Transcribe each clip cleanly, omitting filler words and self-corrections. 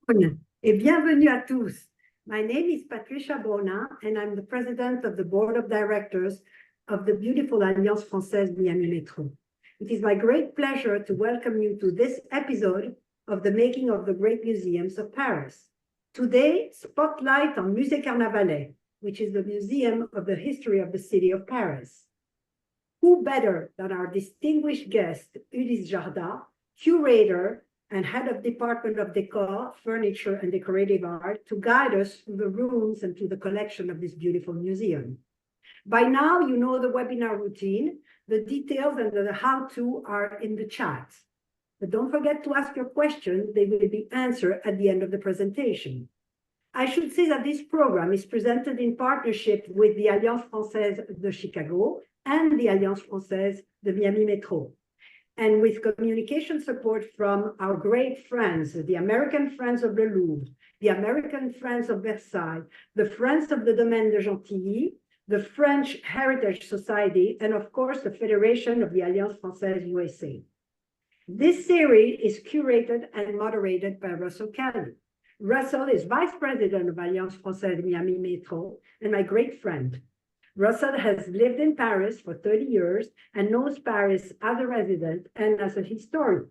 Et bienvenue à tous. My name is Patricia Bona, and I'm the president of the board of directors of the beautiful Alliance Française Miami Metro. It is my great pleasure to welcome you to this episode of the Making of the Great Museums of Paris. Today, spotlight on Musée Carnavalet, which is the museum of the history of the city of Paris. Who better than our distinguished guest, Ulysse Jardat, curator and head of Department of Decor, Furniture and Decorative Art, to guide us through the rooms and to the collection of this beautiful museum. By now, you know the webinar routine. The details and the how-to are in the chat. But don't forget to ask your questions. They will be answered at the end of the presentation. I should say that this program is presented in partnership with the Alliance Française de Chicago and the Alliance Française de Miami Metro, and with communication support from our great friends, the American Friends of the Louvre, the American Friends of Versailles, the Friends of the Domaine de Gentilly, the French Heritage Society, and of course, the Federation of the Alliance Française USA. This series is curated and moderated by Russell Kelly. Russell is Vice President of Alliance Française Miami Metro and my great friend. Russell has lived in Paris for 30 years and knows Paris as a resident and as a historian.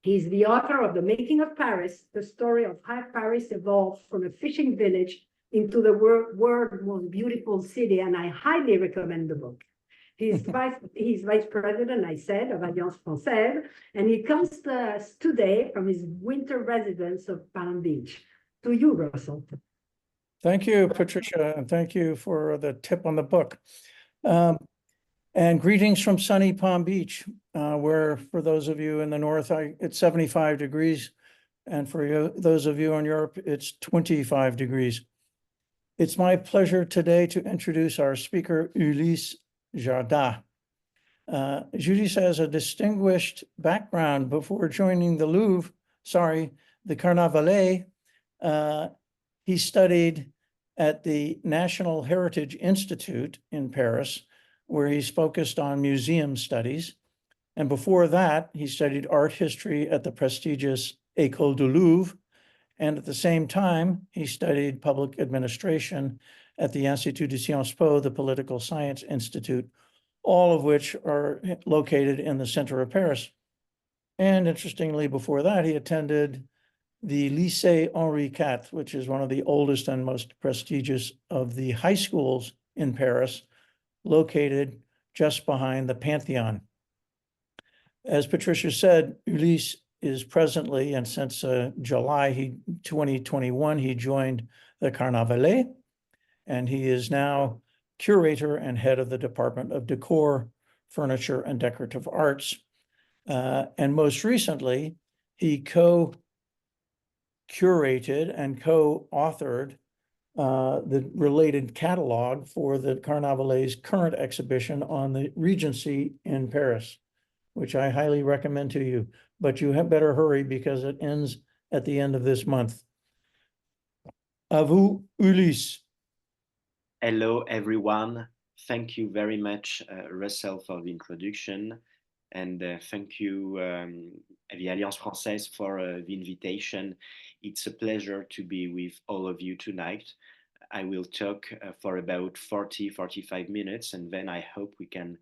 He's the author of The Making of Paris, the story of how Paris evolved from a fishing village into the world's most beautiful city, and I highly recommend the book. He's vice president, I said, of Alliance Française, and he comes to us today from his winter residence of Palm Beach. To you, Russell. Thank you, Patricia, and thank you for the tip on the book. And greetings from sunny Palm Beach, where for those of you in the north, it's 75 degrees, and for those of you in Europe, it's 25 degrees. It's my pleasure today to introduce our speaker, Ulysse Jardat. Ulysse has a distinguished background. Before joining the the Carnavalet. He studied at the National Heritage Institute in Paris, where he's focused on museum studies. And before that, he studied art history at the prestigious École du Louvre. And at the same time, he studied public administration at the Institut de Sciences Po, the Political Science Institute, all of which are located in the center of Paris. And interestingly, before that, he attended the Lycée Henri IV, which is one of the oldest and most prestigious of the high schools in Paris, located just behind the Pantheon. As Patricia said, Ulysse is presently, and since July 2021, he joined the Carnavalet, and he is now curator and head of the Department of Decor, Furniture and Decorative Arts. And most recently, he co-curated and co-authored the related catalog for the Carnavalet's current exhibition on the Regency in Paris, which I highly recommend to you. But you had better hurry because it ends at the end of this month. À vous, Ulysse. Hello, everyone. Thank you very much, Russell, for the introduction. And thank you, the Alliance Française, for the invitation. It's a pleasure to be with all of you tonight. I will talk for about 45 minutes, and then I hope we can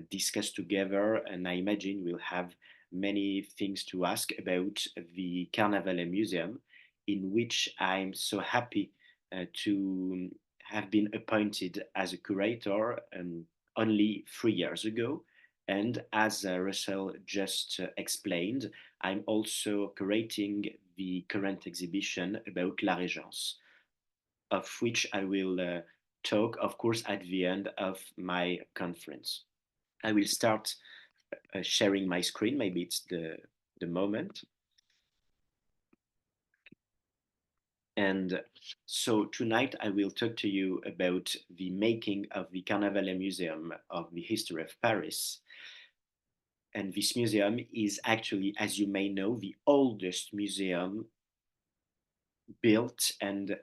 discuss together. And I imagine we'll have many things to ask about the Carnavalet Museum, in which I'm so happy to have been appointed as a curator only 3 years ago. And as Russell just explained, I'm also curating the current exhibition about La Régence, of which I will talk, of course, at the end of my conference. I will start sharing my screen. Maybe it's the moment. And so tonight I will talk to you about the making of the Carnavalet Museum of the History of Paris. And this museum is actually, as you may know, the oldest museum built and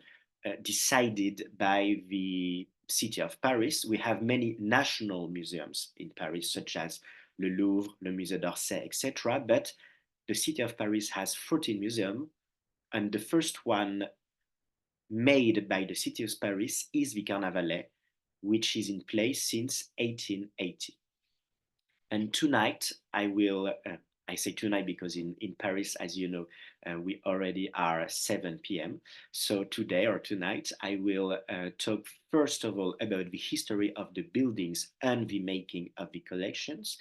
decided by the city of Paris. We have many national museums in Paris, such as le Louvre, le Musée d'Orsay, etc. But the city of Paris has 14 museums, And the first one made by the city of Paris is the Carnavalet, which is in place since 1880. And tonight I say tonight because in Paris, as you know, we already are 7 p.m. So today or tonight, I will talk first of all about the history of the buildings and the making of the collections.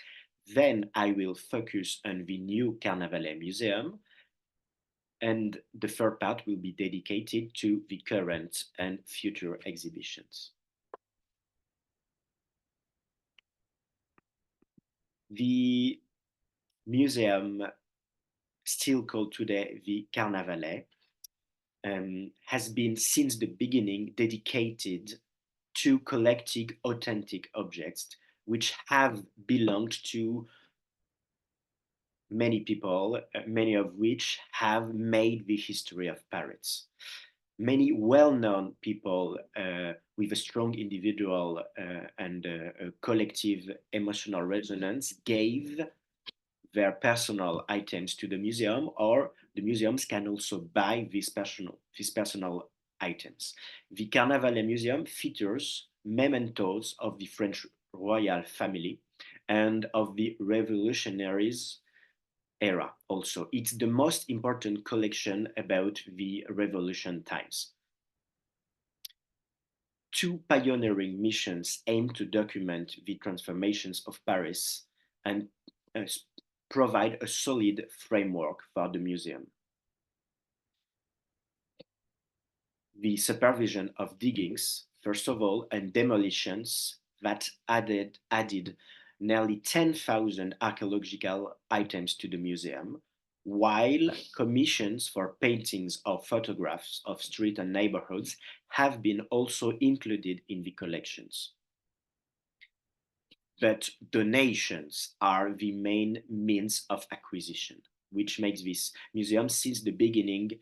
Then I will focus on the new Carnavalet Museum. And the third part will be dedicated to the current and future exhibitions. The museum, still called today the Carnavalet, has been since the beginning dedicated to collecting authentic objects which have belonged to many people, many of which have made the history of Paris. Many well-known people with a strong individual and a collective emotional resonance gave their personal items to the museum, or the museums can also buy these personal items. The Carnavalet Museum features mementos of the French royal family and of the revolutionaries era also. It's the most important collection about the revolution times. Two pioneering missions aim to document the transformations of Paris and provide a solid framework for the museum. The supervision of diggings, first of all, and demolitions that added nearly 10,000 archaeological items to the museum, while commissions for paintings or photographs of street and neighborhoods have been also included in the collections. But donations are the main means of acquisition, which makes this museum since the beginning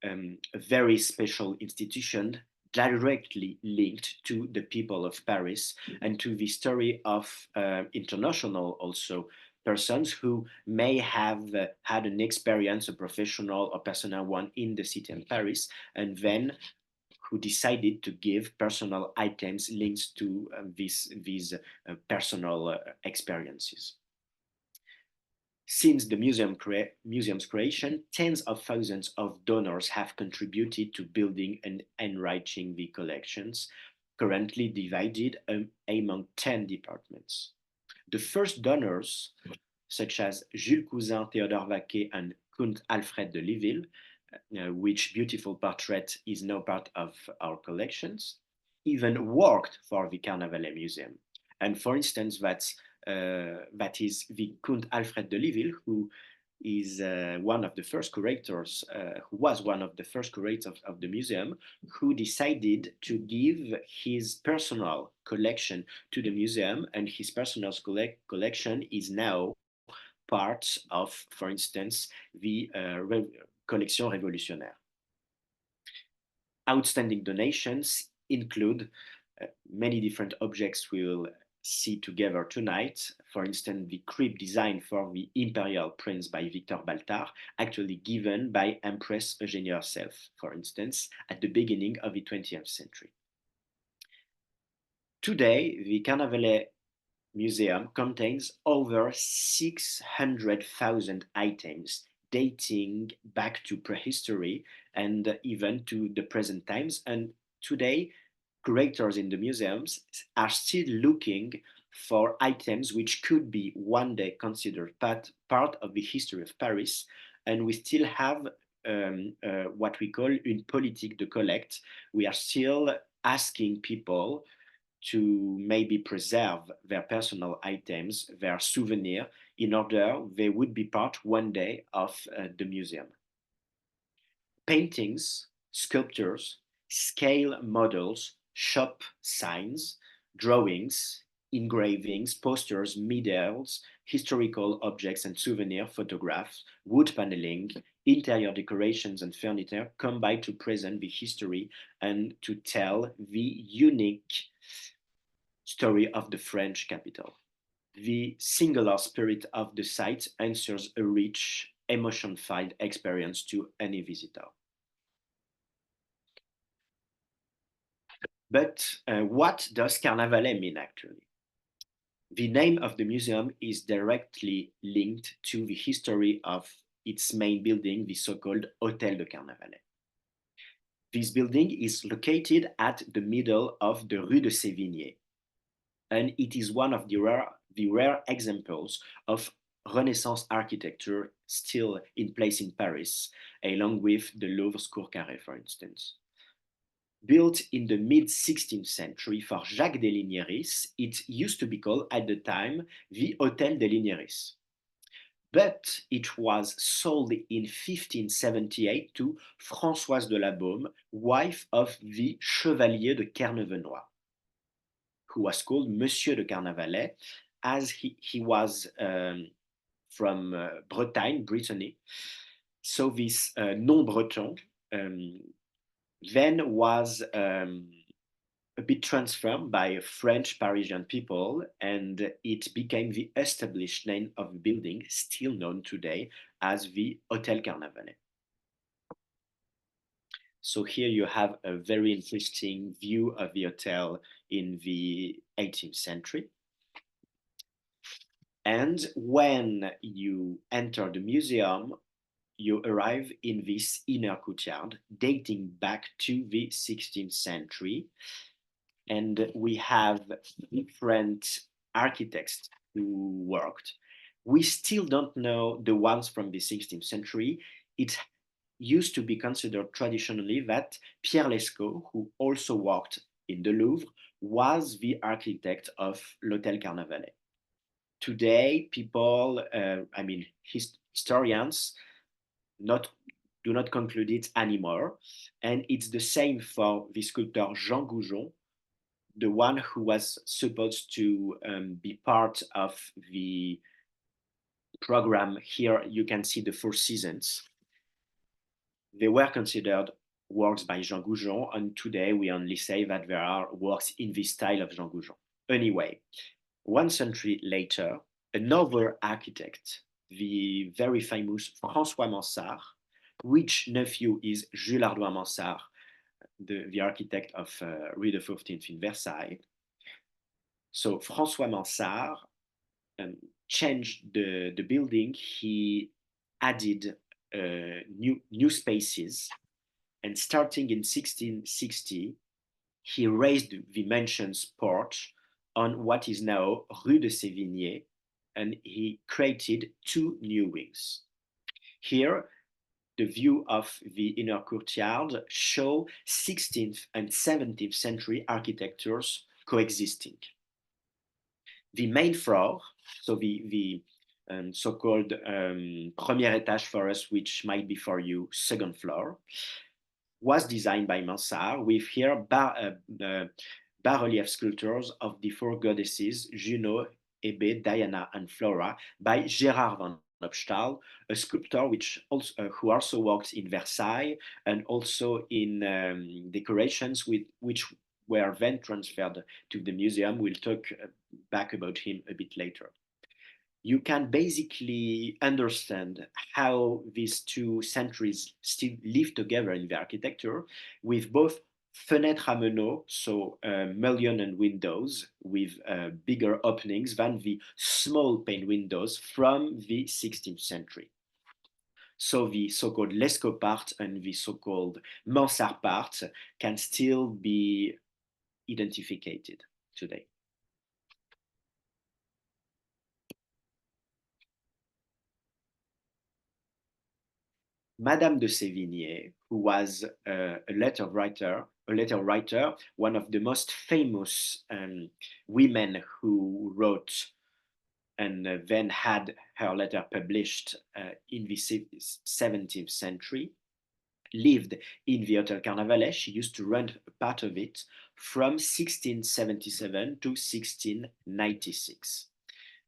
a very special institution directly linked to the people of Paris and to the story of international also persons who may have had an experience, a professional or personal one in the city of Paris, and then who decided to give personal items linked to these personal experiences. Since the museum's creation, tens of thousands of donors have contributed to building and enriching the collections, currently divided among 10 departments. The first donors, such as Jules Cousin, Théodore Vaquet, and Count Alfred de Liville, which beautiful portrait is now part of our collections, even worked for the Carnavalet Museum. And for instance, that is the Count Alfred de Liville, who is one of the first curators, who was one of the first curators of the museum, who decided to give his personal collection to the museum, and his personal collection is now part of, for instance, the Collection Révolutionnaire. Outstanding donations include many different objects we'll see together tonight. For instance, the crypt design for the Imperial Prince by Victor Baltard, actually given by Empress Eugénie herself, for instance, at the beginning of the 20th century. Today, the Carnavalet Museum contains over 600,000 items dating back to prehistory and even to the present times. And today, curators in the museums are still looking for items which could be one day considered part of the history of Paris. And we still have what we call une politique de collecte. We are still asking people to maybe preserve their personal items, their souvenir, in order they would be part one day of the museum. Paintings, sculptures, scale models, shop signs, drawings, engravings, posters, medals, historical objects and souvenir photographs, wood paneling, interior decorations and furniture combine to present the history and to tell the unique story of the French capital. The singular spirit of the site answers a rich, emotion-filled experience to any visitor. But what does Carnavalet mean actually? The name of the museum is directly linked to the history of its main building, the so-called Hôtel de Carnavalet. This building is located at the middle of the Rue de Sévigné, and it is one of the rare examples of Renaissance architecture still in place in Paris, along with the Louvre's Cour Carrée, for instance. Built in the mid-16th century for Jacques des Ligneris, it used to be called at the time the Hôtel des Ligneris. But it was sold in 1578 to Françoise de la Baume, wife of the Chevalier de Carnavenois, who was called Monsieur de Carnavalet, as he was from Bretagne, Brittany. So this non-Breton then was a bit transformed by French Parisian people, and it became the established name of the building, still known today as the Hôtel Carnavalet. So here you have a very interesting view of the hotel in the 18th century. And when you enter the museum, you arrive in this inner courtyard dating back to the 16th century. And we have different architects who worked. We still don't know the ones from the 16th century. It used to be considered traditionally that Pierre Lescot, who also worked in the Louvre, was the architect of l'Hôtel Carnavalet. Today, people, historians, do not conclude it anymore. And it's the same for the sculptor Jean Goujon, the one who was supposed to be part of the program. Here you can see the Four Seasons. They were considered works by Jean Goujon, and today we only say that there are works in the style of Jean Goujon. Anyway, 1 century later, another architect, the very famous François Mansart, which nephew is Jules Hardouin Mansart, the architect of Louis XIV in Versailles. So François Mansart changed the building. He added new spaces, and starting in 1660, he raised the mansion's porch on what is now Rue de Sévigné, and he created 2 new wings. Here, the view of the inner courtyard show 16th and 17th century architectures coexisting. The main floor, so the so-called premier étage for us, which might be for you second floor, was designed by Mansart with here bas-relief sculptures of the 4 goddesses, Juno, Hebe, Diana, and Flora, by Gérard van Opstal, a sculptor who also works in Versailles and also in decorations which were then transferred to the museum. We'll talk back about him a bit later. You can basically understand how these 2 centuries still live together in the architecture, with both fenêtres à meneaux, so mullion and windows with bigger openings than the small pane windows from the 16th century. So the so-called Lescot part and the so-called Mansart part can still be identified today. Madame de Sévigné, who was a letter writer, one of the most famous women who wrote and then had her letter published in the 17th century, lived in the Hôtel Carnavalet. She used to run a part of it from 1677 to 1696.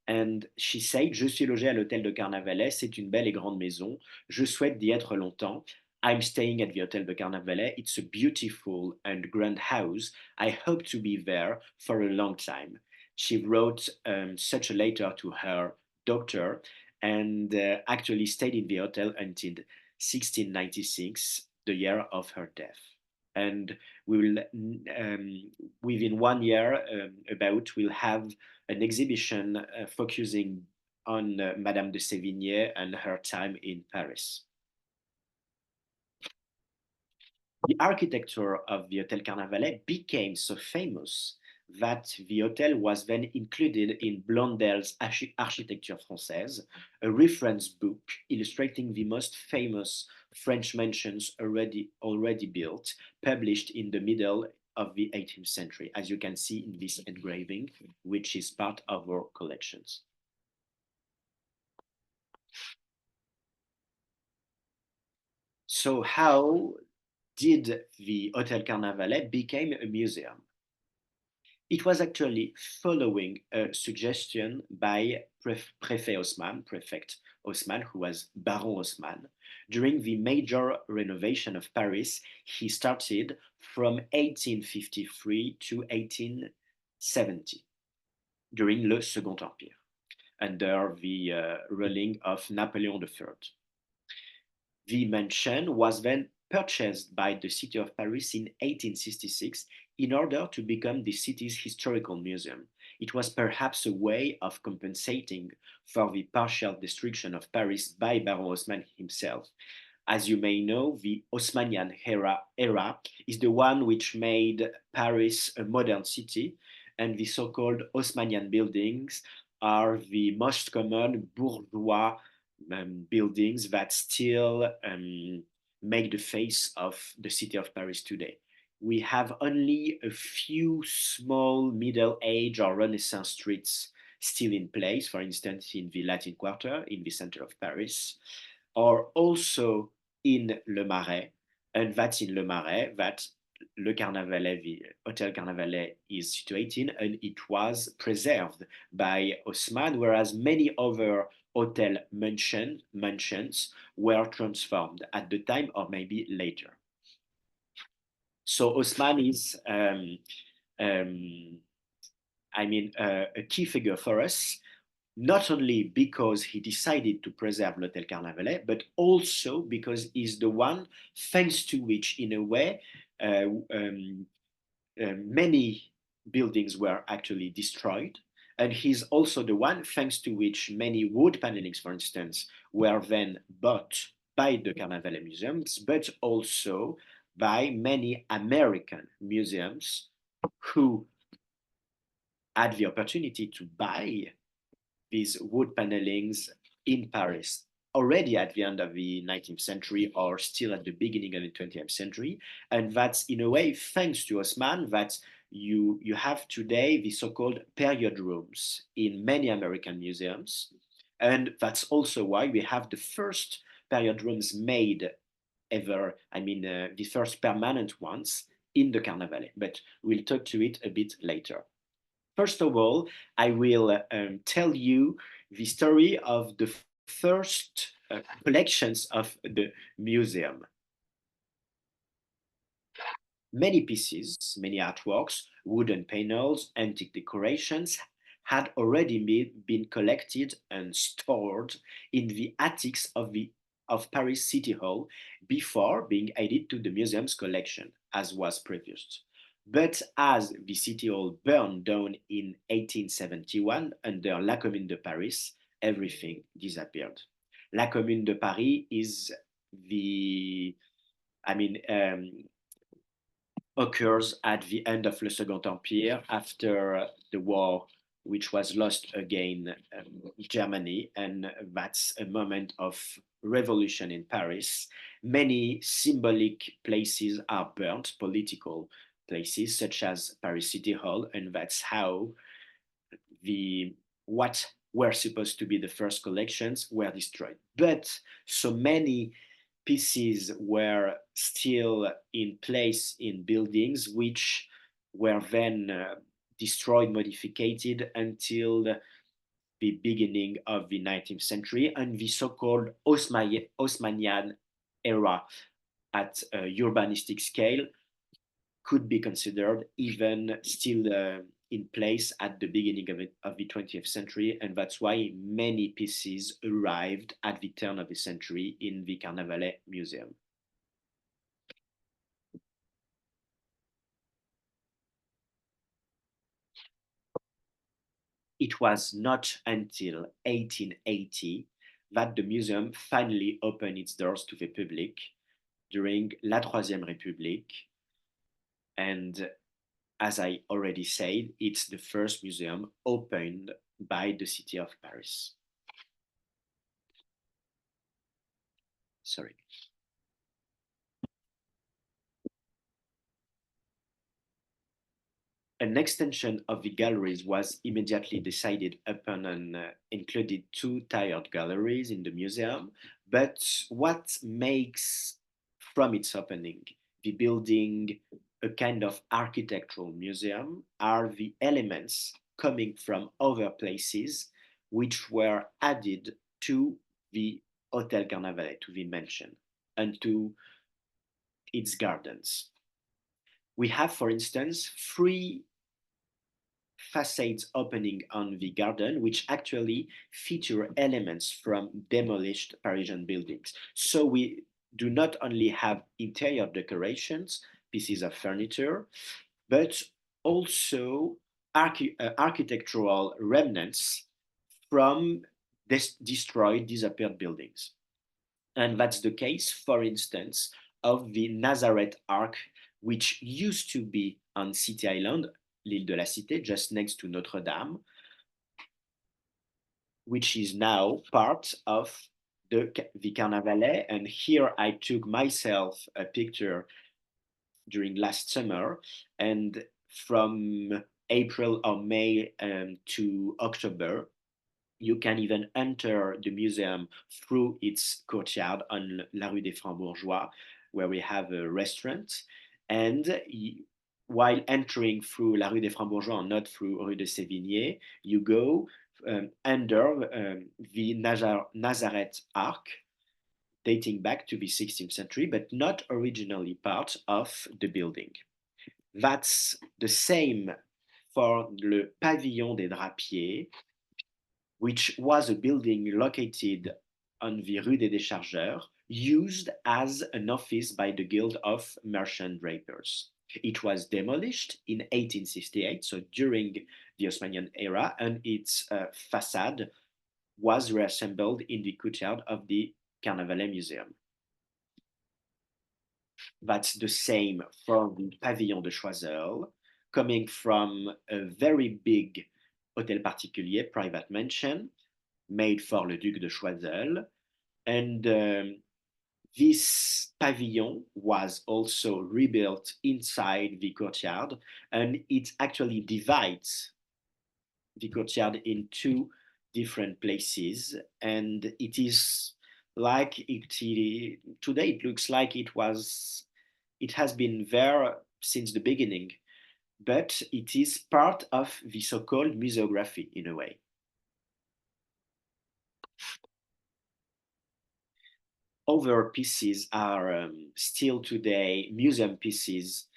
And she said, je suis logée à l'hôtel de Carnavalet, c'est une belle et grande maison, je souhaite d'y être longtemps. I'm staying at the Hôtel de Carnavalet, it's a beautiful and grand house, I hope to be there for a long time. She wrote such a letter to her daughter and actually stayed in the hotel until 1696, the year of her death. and we will, within 1 year, we'll have an exhibition focusing on Madame de Sévigné and her time in Paris. The architecture of the Hôtel Carnavalet became so famous that the hotel was then included in Blondel's Architecture Française, a reference book illustrating the most famous French mansions already built, published in the middle of the 18th century, as you can see in this engraving, which is part of our collections. So how did the Hôtel Carnavalet become a museum? It was actually following a suggestion by Prefect Haussmann, who was Baron Haussmann. During the major renovation of Paris, he started from 1853 to 1870, during le Second Empire, under the ruling of Napoléon III. The mansion was then purchased by the city of Paris in 1866 in order to become the city's historical museum. It was perhaps a way of compensating for the partial destruction of Paris by Baron Haussmann himself. As you may know, the Haussmannian era is the one which made Paris a modern city, and the so-called Haussmannian buildings are the most common bourgeois buildings that still make the face of the city of Paris today. We have only a few small Middle Age or Renaissance streets still in place, for instance, in the Latin Quarter, in the center of Paris, or also in Le Marais, and that's in Le Marais that Le Carnavalet, the Hôtel Carnavalet is situated, and it was preserved by Haussmann, whereas many other hotel mansions were transformed at the time or maybe later. So Haussmann is, a key figure for us, not only because he decided to preserve l'Hôtel Carnavalet, but also because he's the one, thanks to which, in a way, many buildings were actually destroyed. And he's also the one, thanks to which many wood panelings, for instance, were then bought by the Carnavalet museums, but also by many American museums who had the opportunity to buy these wood panelings in Paris already at the end of the 19th century or still at the beginning of the 20th century. And that's in a way thanks to Haussmann that you have today the so-called period rooms in many American museums. And that's also why we have the first period rooms made ever, the first permanent ones in the Carnavalet, but we'll talk to it a bit later. First of all, I will tell you the story of the first collections of the museum. Many pieces, many artworks, wooden panels, antique decorations had already been collected and stored in the attics of Paris City Hall before being added to the museum's collection, as was previous. But as the City Hall burned down in 1871 under La Commune de Paris, everything disappeared. La Commune de Paris is occurs at the end of Le Second Empire after the war, which was lost against Germany, and that's a moment of revolution in Paris. Many symbolic places are burnt, political places such as Paris City Hall, and that's how what were supposed to be the first collections were destroyed. But so many pieces were still in place in buildings which were then destroyed, modified until the beginning of the 19th century and the so-called Haussmannian era at urbanistic scale could be considered even still in place at the beginning of the 20th century, and that's why many pieces arrived at the turn of the century in the Carnavalet Museum. it was not until 1880 that the museum finally opened its doors to the public during La Troisième République. And as I already said, it's the first museum opened by the city of Paris. Sorry. An extension of the galleries was immediately decided upon and included 2 tiered galleries in the museum. But what makes from its opening the building a kind of architectural museum are the elements coming from other places which were added to the Hôtel Carnavalet, to the mansion, and to its gardens. We have, for instance, 3 facades opening on the garden, which actually feature elements from demolished Parisian buildings. So we do not only have interior decorations, pieces of furniture, but also architectural remnants from destroyed, disappeared buildings. And that's the case, for instance, of the Nazareth Arch, which used to be on City Island, l'Île de la Cité, just next to Notre Dame, which is now part of the Carnavalet. And here I took myself a picture during last summer, and from April or May to October, you can even enter the museum through its courtyard on La Rue des Francs-Bourgeois, where we have a restaurant. And while entering through La Rue des Francs-Bourgeois, not through Rue de Sévigné, you go under the Nazareth Arch, dating back to the 16th century, but not originally part of the building. That's the same for Le Pavillon des Drapiers, which was a building located on the Rue des Déchargeurs, used as an office by the Guild of Merchant Drapers. It was demolished in 1868, so during the Haussmannian era, and its facade was reassembled in the courtyard of the Carnavalet Museum. That's the same for the Pavillon de Choiseul, coming from a very big hôtel particulier, private mansion, made for le Duc de Choiseul. And this pavilion was also rebuilt inside the courtyard, and it actually divides the courtyard in 2 different places. And it is like today it looks like it has been there since the beginning, but it is part of the so-called museography in a way. Other pieces are still today museum pieces,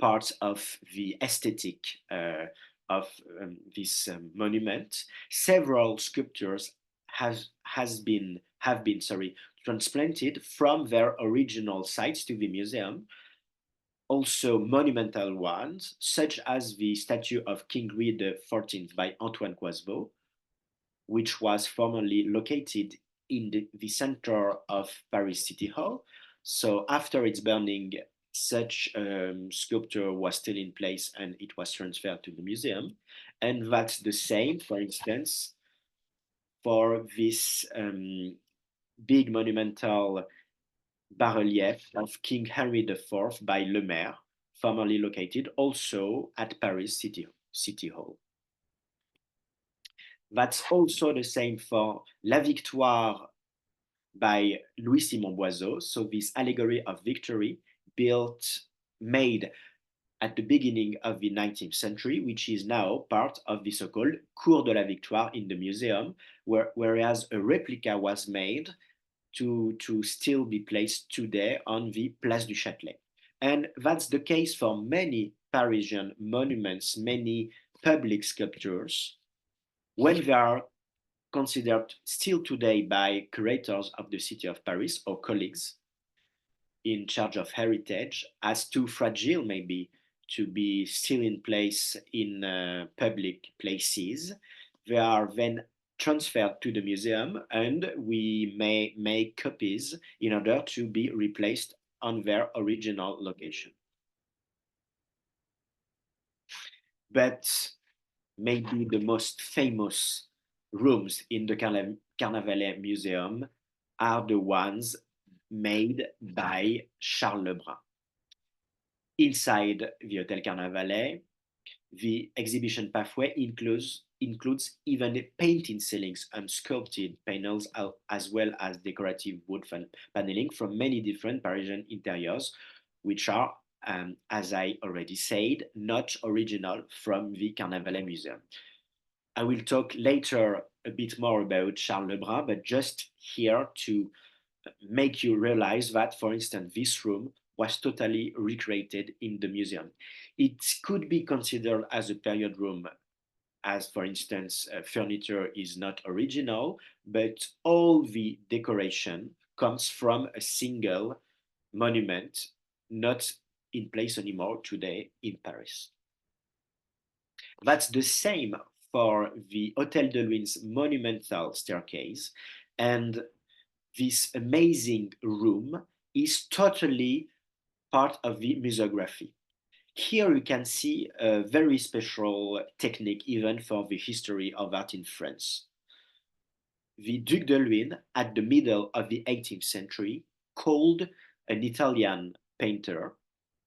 parts of the aesthetic of this monument. Several sculptures have been transplanted from their original sites to the museum. Also monumental ones, such as the statue of King Louis XIV by Antoine Coisbeau, which was formerly located in the center of Paris City Hall. So after its burning, such sculpture was still in place and it was transferred to the museum. And that's the same, for instance, for this big monumental bas-relief of King Henry IV by Le Maire, formerly located also at Paris City Hall. That's also the same for La Victoire by Louis-Simon Boiseau. So this allegory of victory made at the beginning of the 19th century, which is now part of the so-called Cour de la Victoire in the museum, whereas a replica was made to still be placed today on the Place du Châtelet. And that's the case for many Parisian monuments, many public sculptures, when they are considered still today by curators of the city of Paris or colleagues in charge of heritage as too fragile maybe to be still in place in public places. They are then transferred to the museum, and we may make copies in order to be replaced on their original location. But maybe the most famous rooms in the Carnavalet Museum are the ones made by Charles Lebrun. Inside the Hôtel Carnavalet, the exhibition pathway includes even the painted ceilings and sculpted panels, as well as decorative wood paneling from many different Parisian interiors, which are, as I already said, not original from the Carnavalet Museum. I will talk later a bit more about Charles Lebrun, but just here to make you realize that, for instance, this room was totally recreated in the museum. It could be considered as a period room, as for instance, furniture is not original, but all the decoration comes from a single monument, not in place anymore today in Paris. That's the same for the Hôtel de Luynes monumental staircase, and this amazing room is totally part of the museography. Here you can see a very special technique even for the history of art in France. The Duc de Luynes, at the middle of the 18th century, called an Italian painter,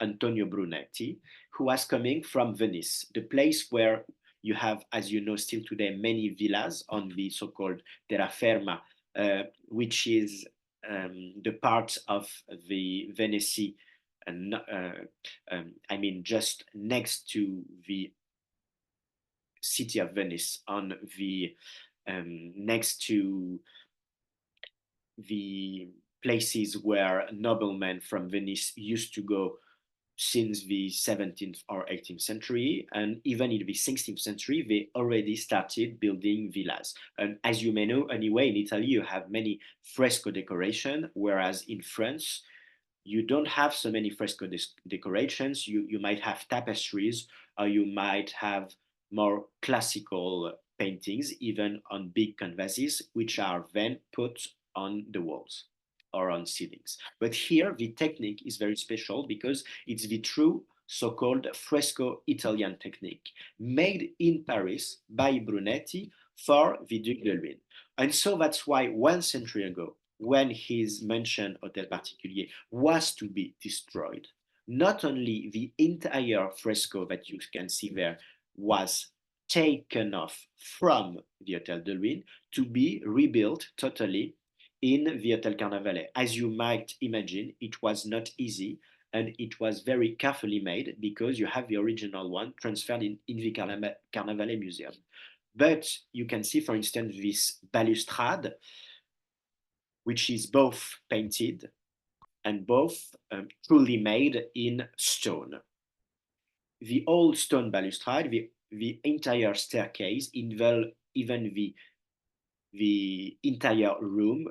Antonio Brunetti, who was coming from Venice, the place where you have, as you know, still today, many villas on the so-called terraferma, which is the part of the Venice, I mean, just next to the city of Venice, on the next to the places where noblemen from Venice used to go since the 17th or 18th century, and even in the 16th century, they already started building villas. And as you may know, anyway, in Italy, you have many fresco decoration, whereas in France, you don't have so many fresco decorations. You might have tapestries, or you might have more classical paintings, even on big canvases, which are then put on the walls or on ceilings. But here, the technique is very special because it's the true so-called fresco Italian technique made in Paris by Brunetti for the Duc de Luynes. And so that's why 1 century ago, when his mentioned Hôtel Particulier was to be destroyed, not only the entire fresco that you can see there was taken off from the Hôtel de Luynes to be rebuilt totally in the Hôtel Carnavalet. As you might imagine, it was not easy, and it was very carefully made because you have the original one transferred in the Carnavalet Museum. But you can see, for instance, this balustrade, which is both painted and both truly made in stone. The old stone balustrade, the entire staircase, even the entire room,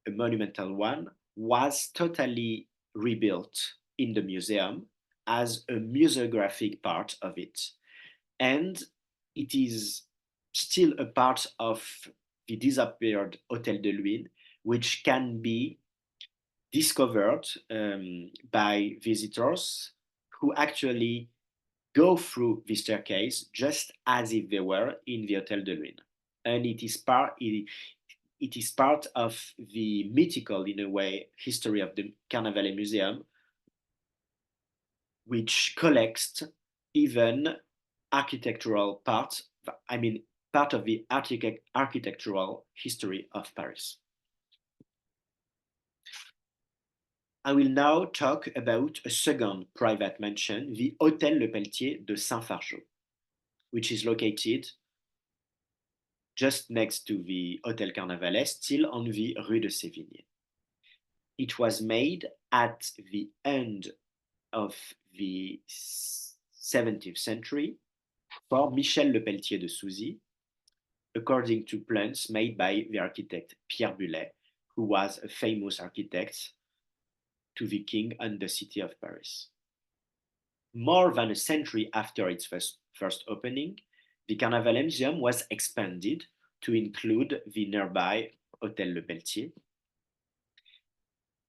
a monumental one, was totally rebuilt in the museum as a museographic part of it. And it is still a part of the disappeared Hôtel de Luynes, which can be discovered by visitors who actually go through the staircase just as if they were in the Hôtel de Luynes. And it is part of the mythical, in a way, history of the Carnavalet Museum, which collects even architectural part of the architectural history of Paris. I will now talk about a second private mansion, the Hôtel Le Pelletier de Saint-Fargeau, which is located just next to the Hôtel Carnavalet, still on the Rue de Sévigné. It was made at the end of the 17th century for Michel Le Pelletier de Souzy, according to plans made by the architect Pierre Bullet, who was a famous architect to the king and the city of Paris. More than a century after its first opening, The Carnavalet Museum was expanded to include the nearby Hôtel Le Pelletier.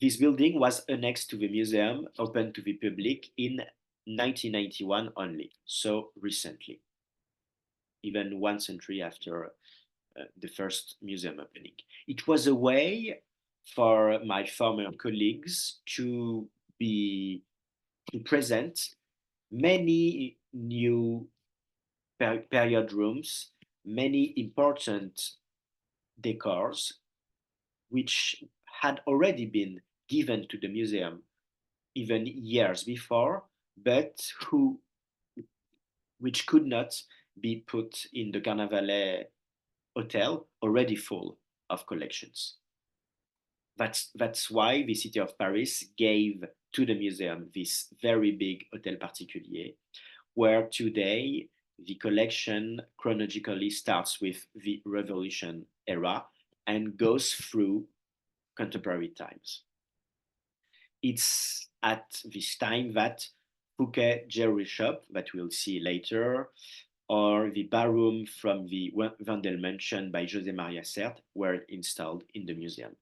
This building was annexed to the museum, open to the public in 1991 only, so recently, even 1 century after the first museum opening. It was a way for my former colleagues to present many new period rooms, many important decors, which had already been given to the museum even years before, but which could not be put in the Carnavalet hotel, already full of collections. That's why the city of Paris gave to the museum this very big Hôtel Particulier, where today the collection chronologically starts with the Revolution era and goes through contemporary times. It's at this time that Fouquet jewelry shop, that we'll see later, or the barroom from the Vendel mansion by José Maria Sert were installed in the museum.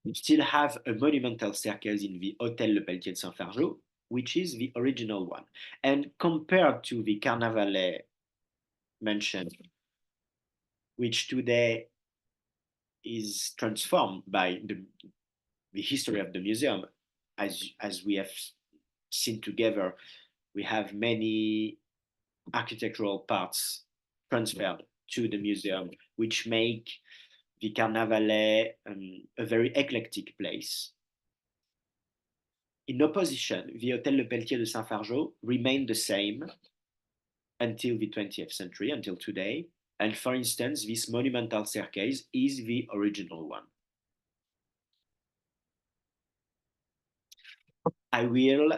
We still have a monumental staircase in the Hôtel Le Pelletier de Saint-Fargeau, which is the original one. And compared to the Carnavalet mansion, which today is transformed by the history of the museum, as we have seen together, we have many architectural parts transferred to the museum, which make the Carnavalet a very eclectic place. In opposition, the Hôtel Le Pelletier de Saint-Fargeau remained the same until the 20th century, until today. And for instance, this monumental staircase is the original one. I will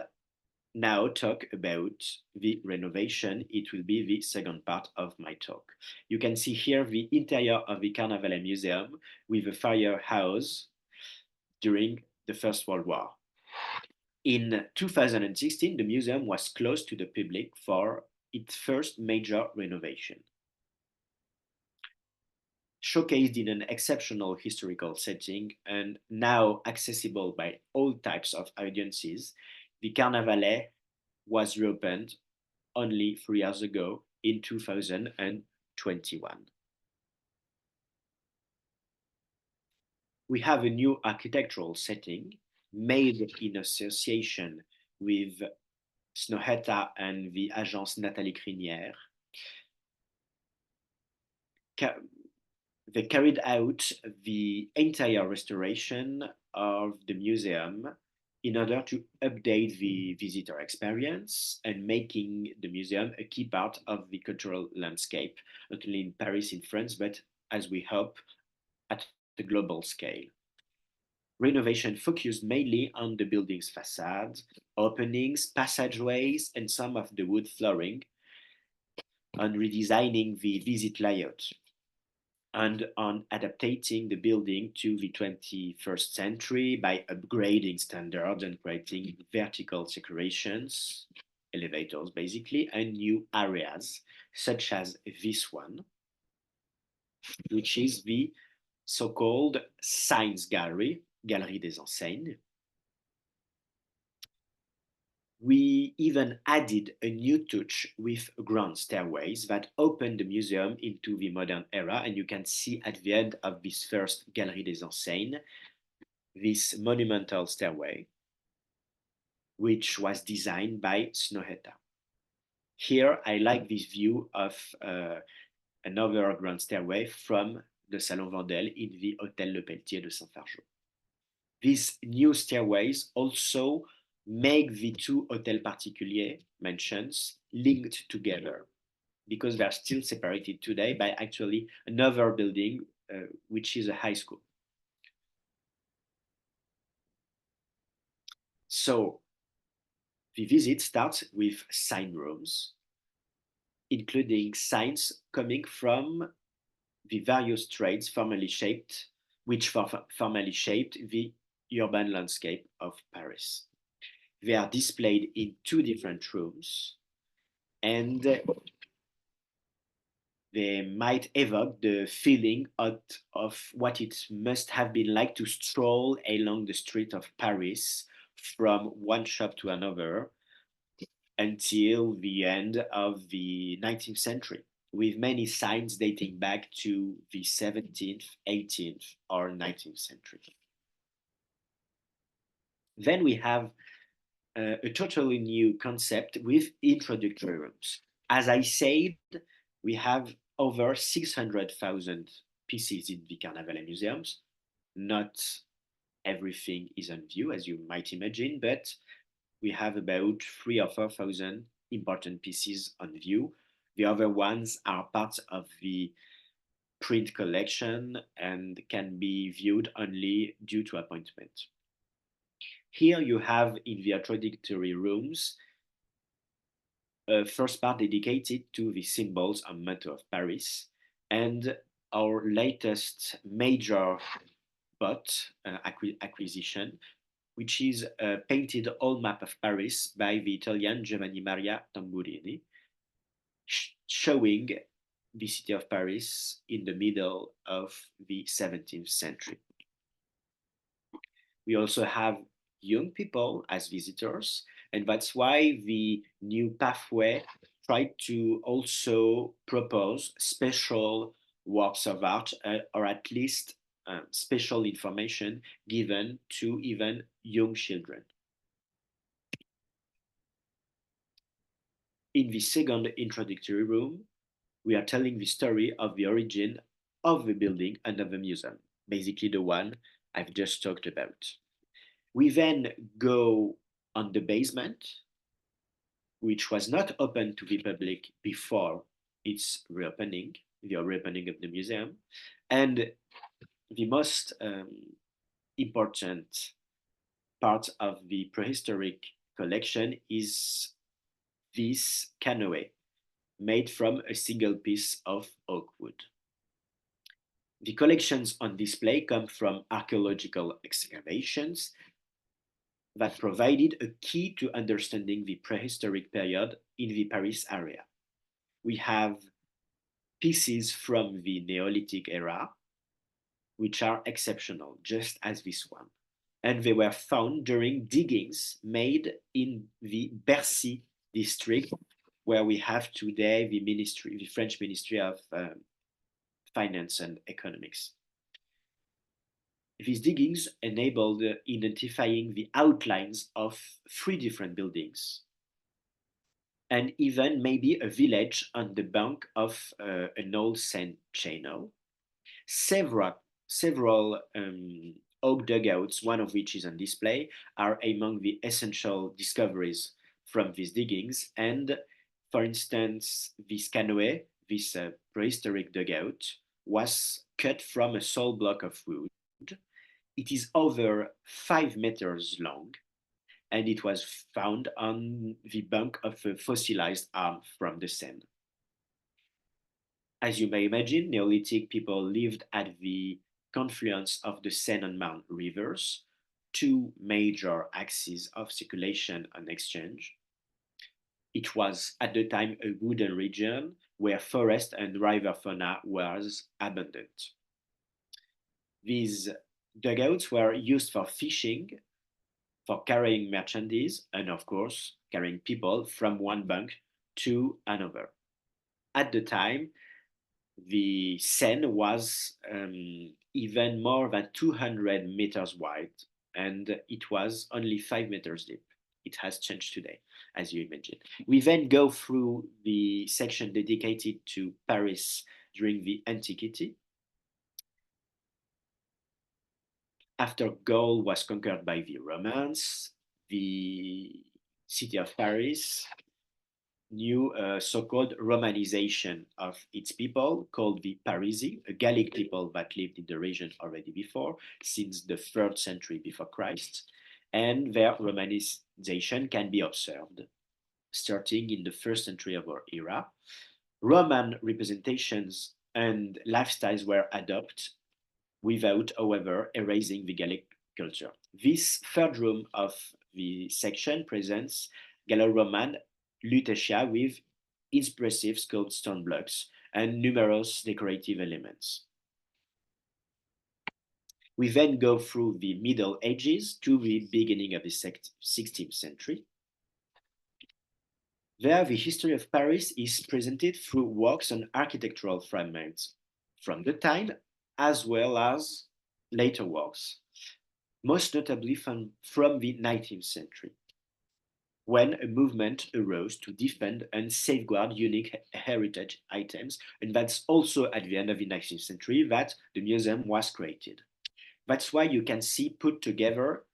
now talk about the renovation. It will be the second part of my talk. You can see here the interior of the Carnavalet Museum with a firehouse during the First World War. In 2016, the museum was closed to the public for its first major renovation. Showcased in an exceptional historical setting and now accessible by all types of audiences, the Carnavalet was reopened only 3 years ago in 2021. We have a new architectural setting made in association with Snohetta and the Agence Nathalie Crinière. They carried out the entire restoration of the museum in order to update the visitor experience and making the museum a key part of the cultural landscape, not only in Paris, in France, but as we hope, at the global scale. Renovation focused mainly on the building's facade, openings, passageways, and some of the wood flooring, on redesigning the visit layout, and on adapting the building to the 21st century by upgrading standards and creating vertical decorations, elevators basically, and new areas, such as this one, which is the so-called Science Gallery, Galerie des Enseignes. We even added a new touch with grand stairways that opened the museum into the modern era, and you can see at the end of this first Galerie des Enseignes, this monumental stairway, which was designed by Snohetta. Here, I like this view of another grand stairway from the Salon Vendel in the Hôtel Le Pelletier de Saint-Fargeau. These new stairways also make the two Hôtel Particulier mansions linked together, because they are still separated today by actually another building, which is a high school. So the visit starts with sign rooms, including signs coming from the various trades formerly shaped, formerly shaped the urban landscape of Paris. They are displayed in two different rooms, and they might evoke the feeling of what it must have been like to stroll along the street of Paris from one shop to another until the end of the 19th century, with many signs dating back to the 17th, 18th, or 19th century. Then we have a totally new concept with introductory rooms. As I said, we have over 600,000 pieces in the Carnavalet museums. Not everything is on view, as you might imagine, but we have about 3,000 or 4,000 important pieces on view. The other ones are part of the print collection and can be viewed only due to appointment. Here you have in the introductory rooms a first part dedicated to the symbols and motto of Paris, and our latest major acquisition, which is a painted old map of Paris by the Italian Giovanni Maria Tamburini, showing the city of Paris in the middle of the 17th century. We also have young people as visitors, and that's why the new pathway tried to also propose special works of art, or at least special information given to even young children. In the second introductory room, we are telling the story of the origin of the building and of the museum, basically the one I've just talked about. We then go on the basement, which was not open to the public before its reopening, the reopening of the museum. And the most important part of the prehistoric collection is this canoe made from a single piece of oak wood. The collections on display come from archaeological excavations that provided a key to understanding the prehistoric period in the Paris area. We have pieces from the Neolithic era, which are exceptional, just as this one. And they were found during diggings made in the Bercy district, where we have today the French Ministry of Finance and Economics. These diggings enabled identifying the outlines of 3 different buildings, and even maybe a village on the bank of an old Seine channel. Several oak dugouts, one of which is on display, are among the essential discoveries from these diggings. And for instance, this canoe, this prehistoric dugout, was cut from a sole block of wood. It is over 5 meters long, and it was found on the bank of a fossilized arm from the Seine. As you may imagine, Neolithic people lived at the confluence of the Seine and Marne rivers, 2 major axes of circulation and exchange. It was at the time a wooded region where forest and river fauna was abundant. These dugouts were used for fishing, for carrying merchandise, and of course, carrying people from one bank to another. At the time, the Seine was even more than 200 meters wide, and it was only 5 meters deep. It has changed today, as you imagine. We then go through the section dedicated to Paris during the Antiquity. After Gaul was conquered by the Romans, the city of Paris knew a so-called Romanization of its people, called the Parisi, a Gallic people that lived in the region already before, since the 3rd century before Christ. And their Romanization can be observed starting in the 1st century of our era. Roman representations and lifestyles were adopted without, however, erasing the Gallic culture. This 3rd room of the section presents Gallo-Roman Lutetia with impressive sculpted stone blocks, and numerous decorative elements. We then go through the Middle Ages to the beginning of the 16th century. There, the history of Paris is presented through works on architectural fragments from the time, as well as later works, most notably from the 19th century, when a movement arose to defend and safeguard unique heritage items. And that's also at the end of the 19th century that the museum was created. That's why you can see put together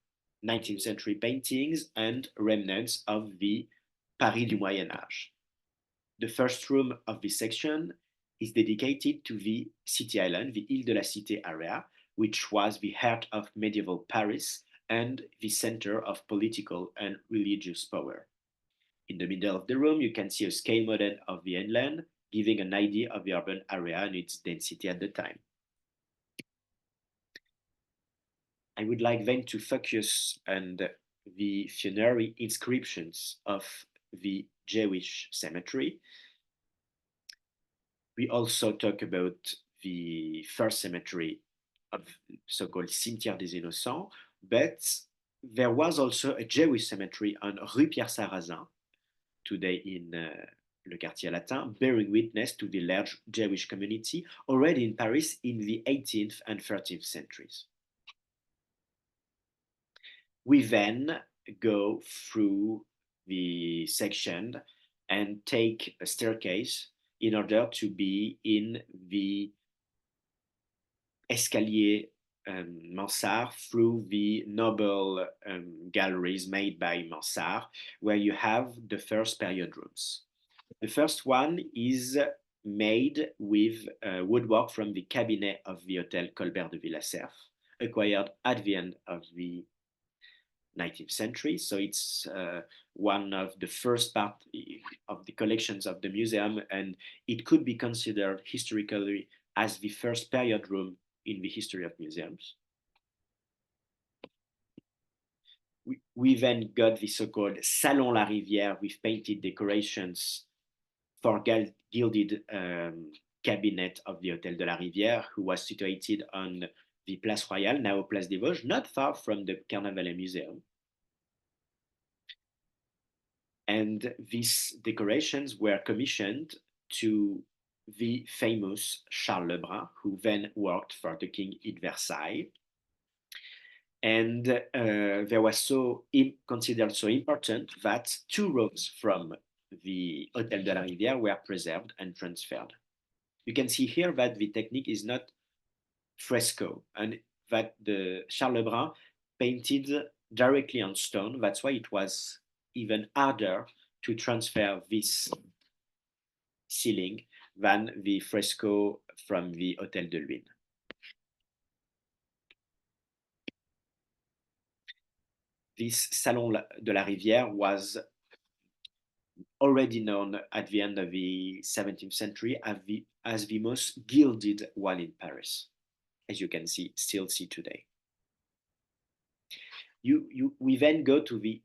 19th century paintings and remnants of the Paris du Moyen Âge. The first room of this section is dedicated to the city island, the Ile de la Cité area, which was the heart of medieval Paris and the center of political and religious power. In the middle of the room, you can see a scale model of the inland, giving an idea of the urban area and its density at the time. I would like then to focus on the funerary inscriptions of the Jewish cemetery. We also talk about the first cemetery of so-called Cimetière des Innocents, but there was also a Jewish cemetery on Rue Pierre-Sarrazin, today in Le Quartier Latin, bearing witness to the large Jewish community already in Paris in the 18th and 13th centuries. We then go through the section and take a staircase in order to be in the escalier Mansart through the noble galleries made by Mansart, where you have the first period rooms. The first one is made with woodwork from the cabinet of the Hôtel Colbert de Villacerf, acquired at the end of the 19th century. So it's one of the first part of the collections of the museum, and it could be considered historically as the first period room in the history of museums. We then got the so-called Salon La Rivière with painted decorations for gilded cabinet of the Hôtel de la Rivière, who was situated on the Place Royale, now Place des Vosges, not far from the Carnavalet Museum. And these decorations were commissioned to the famous Charles Lebrun, who then worked for the king in Versailles. And they were considered so important that 2 rooms from the Hôtel de la Rivière were preserved and transferred. You can see here that the technique is not fresco, and that the Charles Lebrun painted directly on stone. That's why it was even harder to transfer this ceiling than the fresco from the Hôtel de Luynes. This Salon de la Rivière was already known at the end of the 17th century as the most gilded one in Paris, as you can still see today. We then go to the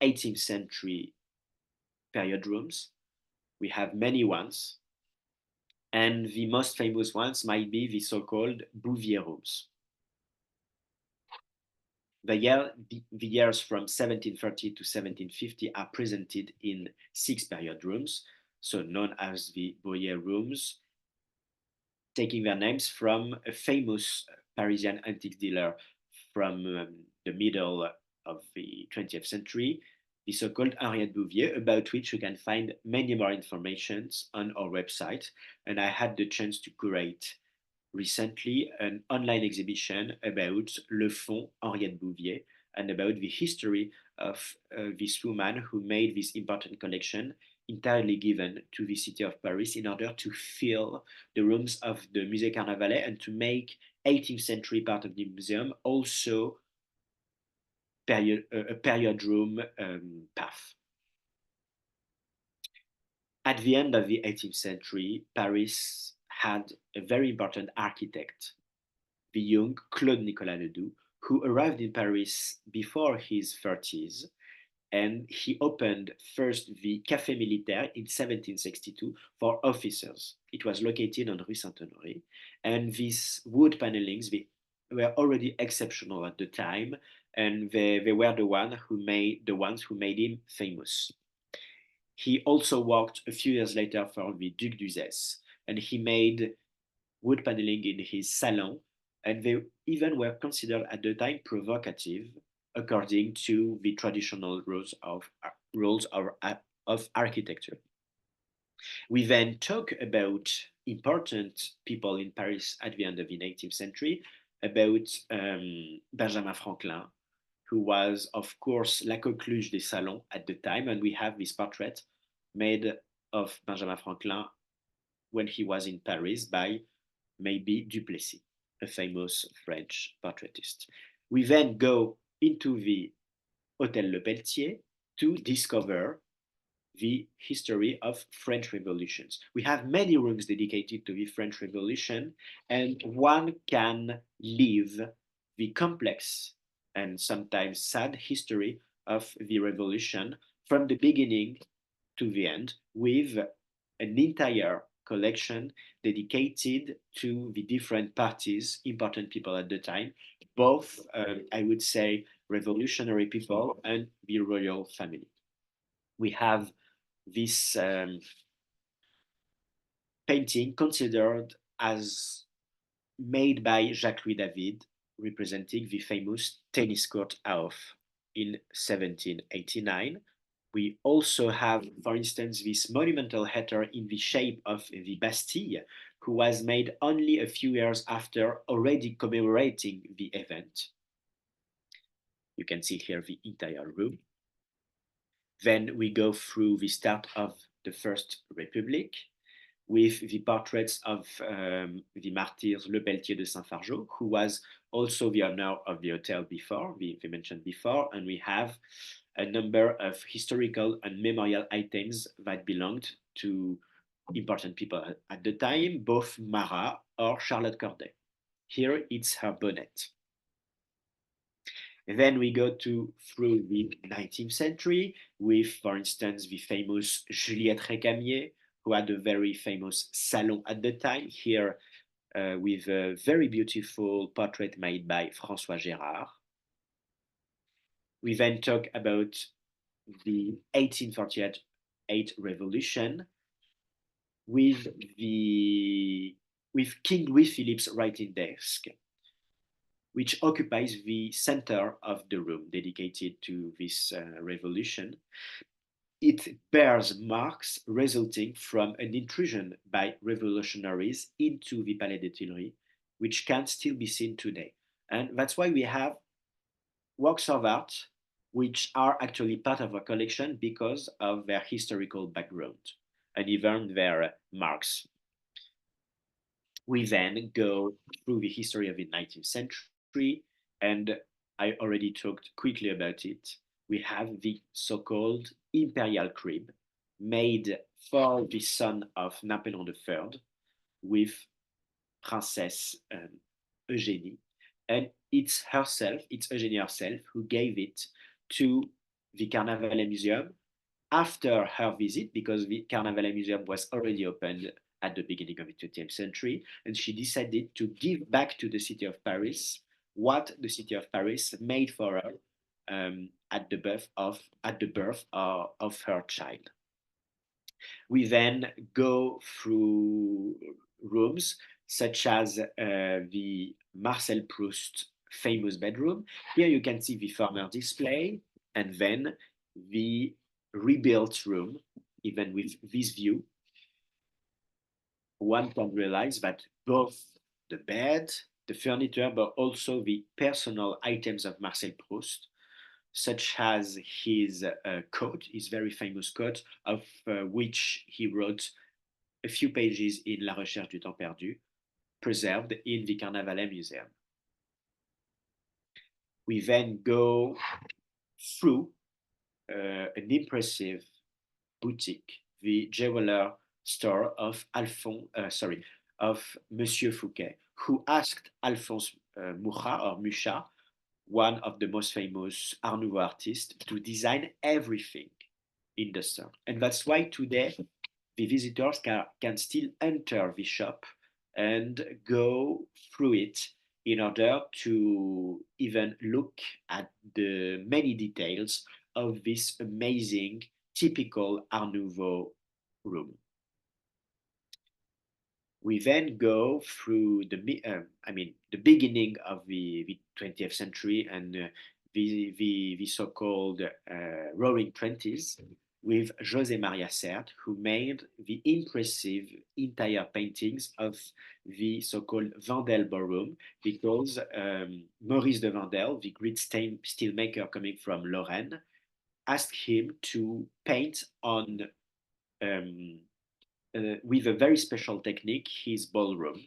18th century period rooms. We have many ones, and the most famous ones might be the so-called Bouvier rooms. The years from 1730 to 1750 are presented in 6 period rooms, so known as the Bouvier rooms, taking their names from a famous Parisian antique dealer from the middle of the 20th century, the so-called Henriette Bouvier, about which you can find many more information on our website. And I had the chance to curate recently an online exhibition about Le Fond Henriette Bouvier and about the history of this woman who made this important collection entirely given to the city of Paris in order to fill the rooms of the Musée Carnavalet and to make 18th century part of the museum also a period room path. At the end of the 18th century, Paris had a very important architect, the young Claude Nicolas Ledoux, who arrived in Paris before his 30s and he opened first the Café Militaire in 1762 for officers. It was located on Rue Saint-Honoré, and these wood panelings were already exceptional at the time, and they were the ones who made him famous. He also worked a few years later for the Duc d'Uzès, and he made wood paneling in his salon, and they even were considered at the time provocative according to the traditional rules of architecture. We then talk about important people in Paris at the end of the 19th century, about Benjamin Franklin, who was, of course, la coqueluche des salons at the time, and we have this portrait made of Benjamin Franklin when he was in Paris by maybe Duplessis, a famous French portraitist. We then go into the Hôtel Le Pelletier to discover the history of French revolutions. We have many rooms dedicated to the French Revolution, and one can live the complex and sometimes sad history of the revolution from the beginning to the end, with an entire collection dedicated to the different parties, important people at the time, both, I would say, revolutionary people and the royal family. We have this painting considered as made by Jacques-Louis David, representing the famous tennis court off in 1789. We also have, for instance, this monumental header in the shape of the Bastille, who was made only a few years after, already commemorating the event. You can see here the entire room. Then we go through the start of the First Republic with the portraits of the martyrs Le Pelletier de Saint-Fargeau, who was also the owner of the hotel before, we mentioned before, and we have a number of historical and memorial items that belonged to important people at the time, both Marais or Charlotte Corday. Here it's her bonnet. And then we go through the 19th century with, for instance, the famous Juliette Récamier, who had a very famous salon at the time, here with a very beautiful portrait made by François Gérard. We then talk about the 1848 revolution with King Louis Philippe's writing desk, which occupies the center of the room dedicated to this revolution. It bears marks resulting from an intrusion by revolutionaries into the Palais des Tuileries, which can still be seen today. And that's why we have works of art which are actually part of our collection because of their historical background and even their marks. We then go through the history of the 19th century, and I already talked quickly about it. We have the so-called imperial crib made for the son of Napoleon III with Princess Eugénie, and it's Eugénie herself, who gave it to the Carnavalet Museum after her visit, because the Carnavalet Museum was already opened at the beginning of the 20th century, and she decided to give back to the city of Paris what the city of Paris made for her at the birth of her child. We then go through rooms such as the Marcel Proust famous bedroom. Here you can see the former display, and then the rebuilt room, even with this view. One can realize that both the bed, the furniture, but also the personal items of Marcel Proust, such as his coat, his very famous coat, of which he wrote a few pages in La Recherche du Temps Perdu, preserved in the Carnavalet Museum. We then go through an impressive boutique, the jeweler store of Monsieur Fouquet, who asked Alphonse Mucha one of the most famous Art Nouveau artists, to design everything in the store. And that's why today the visitors can still enter the shop and go through it in order to even look at the many details of this amazing, typical Art Nouveau room. We then go through the beginning of the 20th century and the so-called Roaring Twenties with José Maria Sert, who made the impressive entire paintings of the so-called Wendel ballroom, because Maurice de Wendel, the great steelmaker coming from Lorraine, asked him to paint on with a very special technique, his ballroom.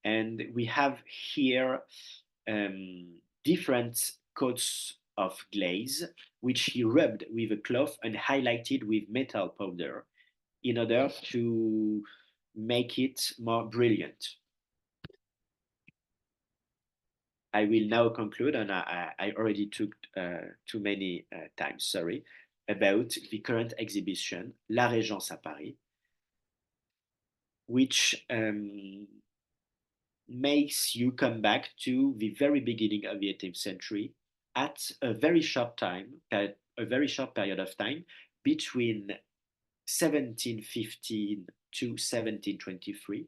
And we have here different coats of glaze, which he rubbed with a cloth and highlighted with metal powder in order to make it more brilliant. I will now conclude, and I already took too many times, sorry, about the current exhibition, La Régence à Paris, which makes you come back to the very beginning of the 18th century at a very short period of time between 1715 to 1723.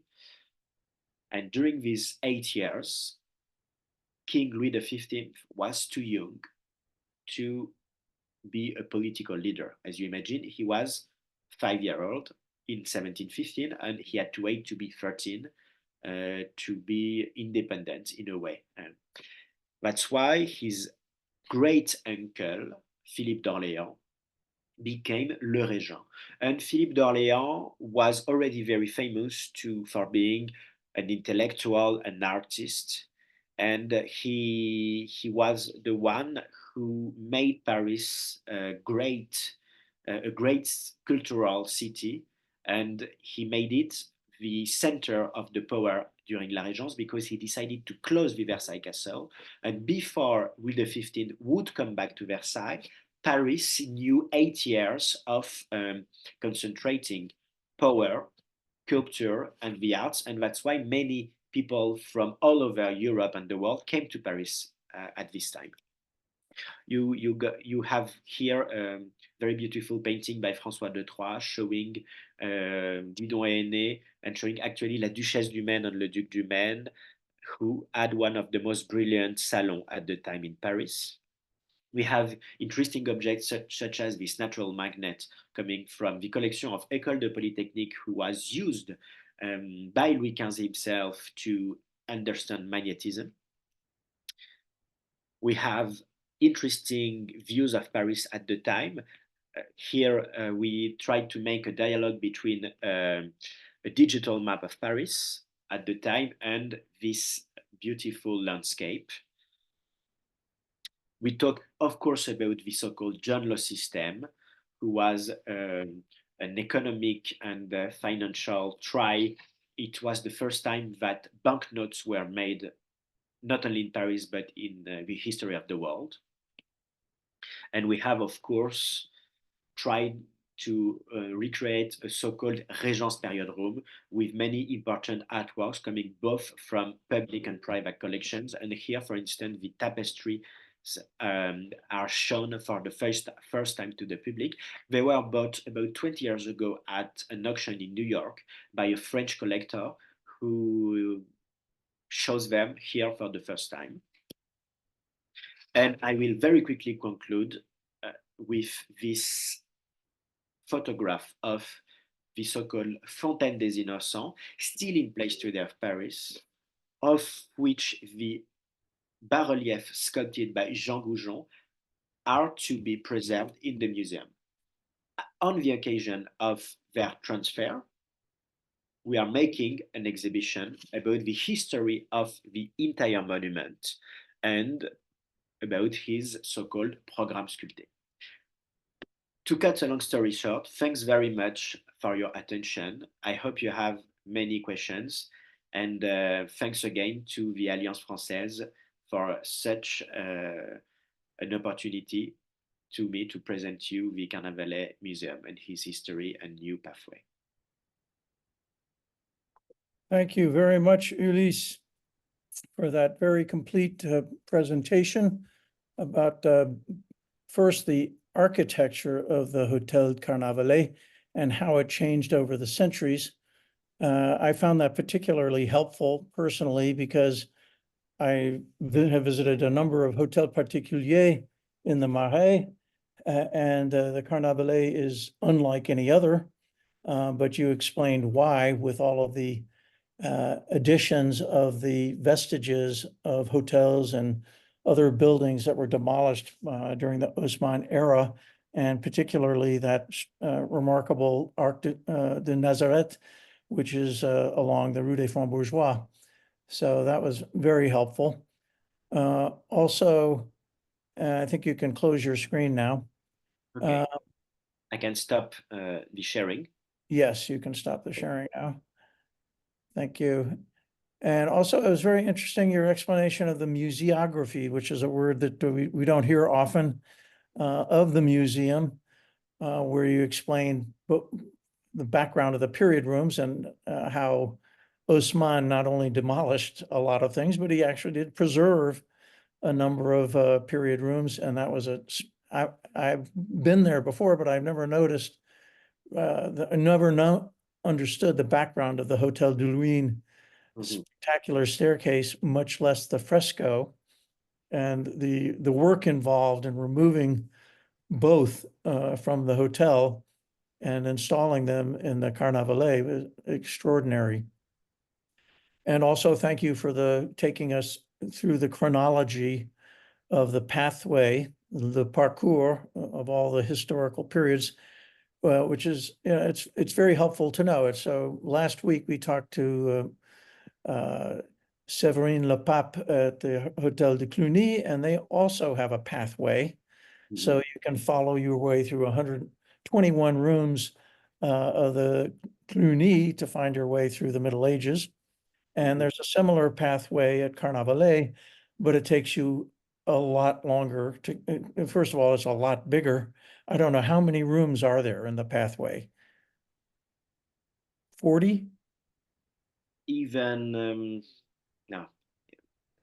And during these 8 years, King Louis XV was too young to be a political leader. As you imagine, he was 5-year-old in 1715, and he had to wait to be 13 to be independent in a way. That's why his great uncle, Philippe d'Orléans, became Le Régent. And Philippe d'Orléans was already very famous for being an intellectual, an artist, and he was the one who made Paris a great cultural city, and he made it the center of the power during La Régence, because he decided to close the Versailles Castle. And before Louis XV would come back to Versailles, Paris knew 8 years of concentrating power, culture, and the arts. And that's why many people from all over Europe and the world came to Paris at this time. You have here a very beautiful painting by François de Troyes showing Didon et Aîné, and showing actually La Duchesse du Maine and Le Duc du Maine, who had one of the most brilliant salons at the time in Paris. We have interesting objects such as this natural magnet coming from the collection of École de Polytechnique, who was used by Louis XV himself to understand magnetism. We have interesting views of Paris at the time. Here we tried to make a dialogue between a digital map of Paris at the time and this beautiful landscape. We talk, of course, about the so-called John Law system, who was an economic and financial try. It was the first time that banknotes were made, not only in Paris, but in the history of the world. And we have, of course, tried to recreate a so-called Régence period room with many important artworks coming both from public and private collections. And here, for instance, the tapestry are shown for the first time to the public. They were bought about 20 years ago at an auction in New York by a French collector who shows them here for the first time. And I will very quickly conclude with this photograph of the so-called Fontaine des Innocents, still in place today of Paris, of which the bas-reliefs sculpted by Jean Goujon are to be preserved in the museum. On the occasion of their transfer, we are making an exhibition about the history of the entire monument and about his so-called programme sculpté. To cut a long story short, thanks very much for your attention. I hope you have many questions, and thanks again to the Alliance Française for such an opportunity to me to present you the Carnavalet Museum and his history and new pathway. Thank you very much, Ulysse, for that very complete presentation about first the architecture of the Hôtel Carnavalet and how it changed over the centuries. I found that particularly helpful personally because I have visited a number of hôtels particuliers in the Marais, and the Carnavalet is unlike any other, but you explained why with all of the additions of the vestiges of hotels and other buildings that were demolished during the Haussmann era, and particularly that remarkable Arc de Nazareth, which is along the Rue des Fonds Bourgeois. So that was very helpful. Also, I think you can close your screen now. Okay. I can stop the sharing. Yes, you can stop the sharing now. Thank you. And also, it was very interesting, your explanation of the museography, which is a word that we don't hear often, of the museum, where you explain the background of the period rooms and how Haussmann not only demolished a lot of things, but he actually did preserve a number of period rooms. And that was I've been there before, but I've never noticed, understood the background of the Hôtel de Luynes spectacular staircase, much less the fresco, and the work involved in removing both from the hotel and installing them in the Carnavalet was extraordinary. And also thank you for taking us through the chronology of the pathway, the parcours of all the historical periods, which is, it's very helpful to know it. So last week we talked to Séverine Lepape at the Hôtel de Cluny, and they also have a pathway. So you can follow your way through 121 rooms of the Cluny to find your way through the Middle Ages. And there's a similar pathway at Carnavalet, but it takes you a lot longer to, first of all, it's a lot bigger. I don't know how many rooms are there in the pathway? 40? Even no,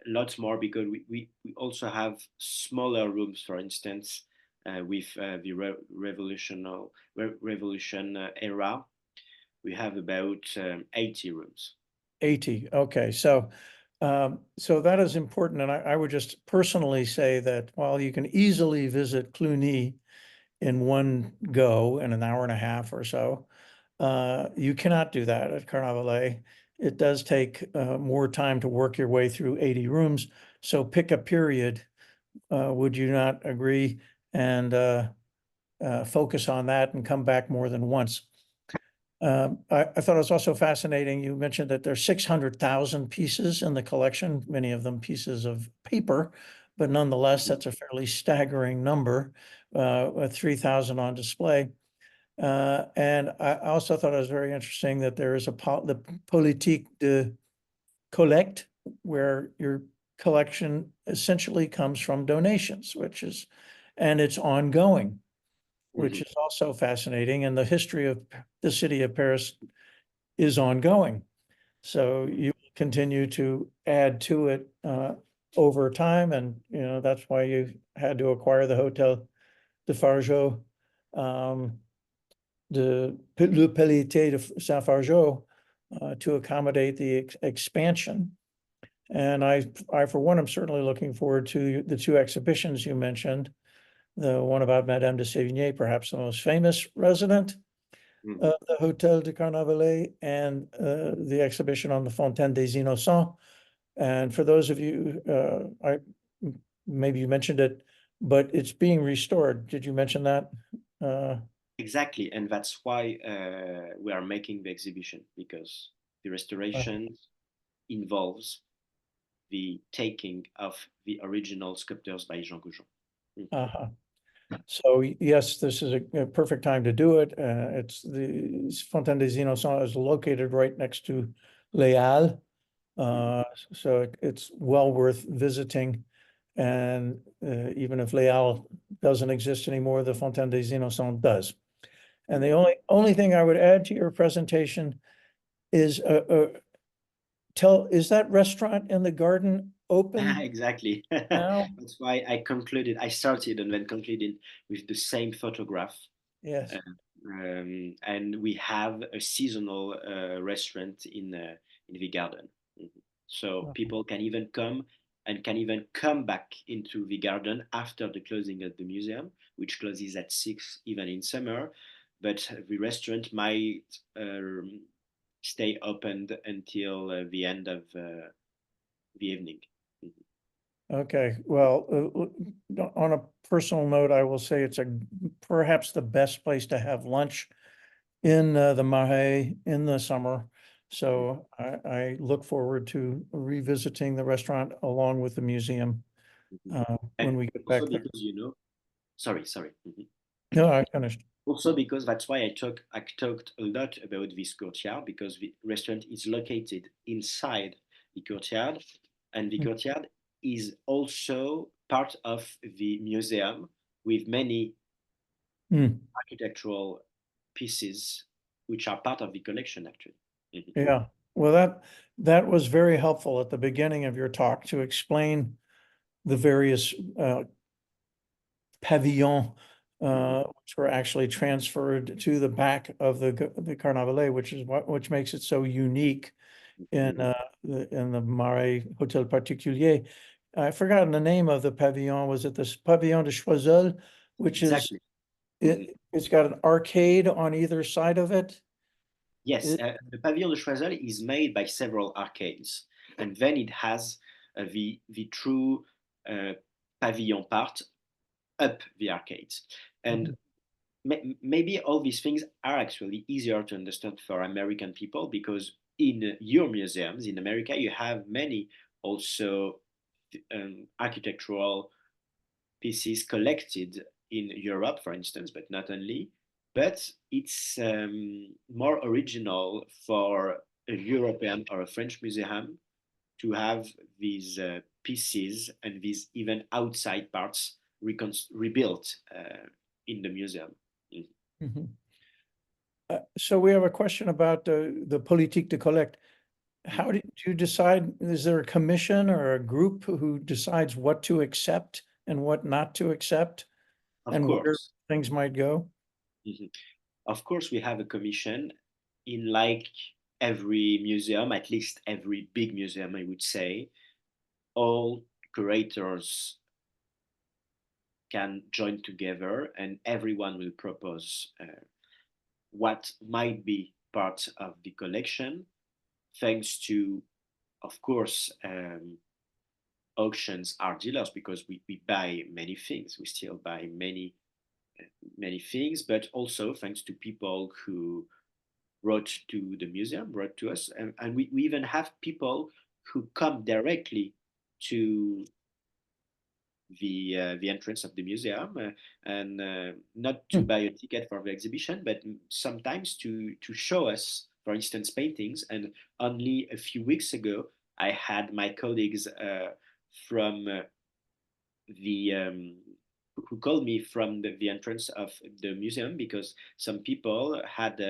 lots more, because we also have smaller rooms, for instance, with the revolution era. We have about 80 rooms. 80, okay. So that is important. And I would just personally say that while you can easily visit Cluny in one go in an hour and a half or so, you cannot do that at Carnavalet. It does take more time to work your way through 80 rooms. So pick a period, would you not agree? And focus on that and come back more than once. I thought it was also fascinating. You mentioned that there's 600,000 pieces in the collection, many of them pieces of paper, but nonetheless, that's a fairly staggering number, with 3,000 on display. And I also thought it was very interesting that there is the politique de collecte, where your collection essentially comes from donations, and it's ongoing, which is also fascinating. And the history of the city of Paris is ongoing. So you continue to add to it over time. And, that's why you had to acquire the Hôtel de Fargeau, Le Pelletier de Saint-Fargeau, to accommodate the expansion. And I, for one, I'm certainly looking forward to the two exhibitions you mentioned. The one about Madame de Sévigné, perhaps the most famous resident of the Hôtel de Carnavalet, and the exhibition on the Fontaine des Innocents. And for those of you, maybe you mentioned it, but it's being restored. Did you mention that? Exactly, and that's why we are making the exhibition, because the restoration involves the taking of the original sculptures by Jean Goujon. So yes, this is a perfect time to do it. It's the Fontaine des Innocents is located right next to Les Halles, So it's well worth visiting. And even if Les Halles doesn't exist anymore, the Fontaine des Innocents does. And the only thing I would add to your presentation is is that restaurant in the garden open Exactly. now? That's why I started and then concluded with the same photograph. Yes. And we have a seasonal restaurant in the garden. So people can even come and can even come back into the garden after the closing of the museum, which closes at 6 even in summer. But the restaurant might stay opened until the end of the evening. Okay, well, on a personal note, I will say it's perhaps the best place to have lunch in the Marais in the summer. So I look forward to revisiting the restaurant along with the museum when we get back Also there. because, sorry. No, I finished. Also because that's why I talked a lot about this courtyard, because the restaurant is located inside the courtyard, and the courtyard is also part of the museum with many architectural pieces which are part of the collection actually. Yeah, well, that was very helpful at the beginning of your talk to explain the various pavillons which were actually transferred to the back of the Carnavalet, which makes it so unique in the Marais Hôtel Particulier. I've forgotten the name of the pavillon. Was it this Pavillon de Choiseul, which Exactly. it's got an arcade on either side of it? Yes, the Pavillon de Choiseul is made by several arcades, and then it has the true pavilion part up the arcades. And maybe all these things are actually easier to understand for American people, because in your museums in America, you have many also architectural pieces collected in Europe, for instance, but not only. But it's more original for a European or a French museum to have these pieces and these even outside parts rebuilt in the museum. So we have a question about the politique de collecte. How did you decide? Is there a commission or a group who decides what to accept and what not to accept, Of and where course. things might go? Of course, we have a commission in like every museum, at least every big museum, I would say. All curators can join together and everyone will propose what might be part of the collection, thanks to, of course, auctions are dealers, because we buy many things. We still buy many things, but also thanks to people who wrote to the museum, wrote to us, and we even have people who come directly to the entrance of the museum, and not to buy a ticket for the exhibition, but sometimes to show us, for instance, paintings. And only a few weeks ago, I had my colleagues from the who called me from the entrance of the museum, because some people had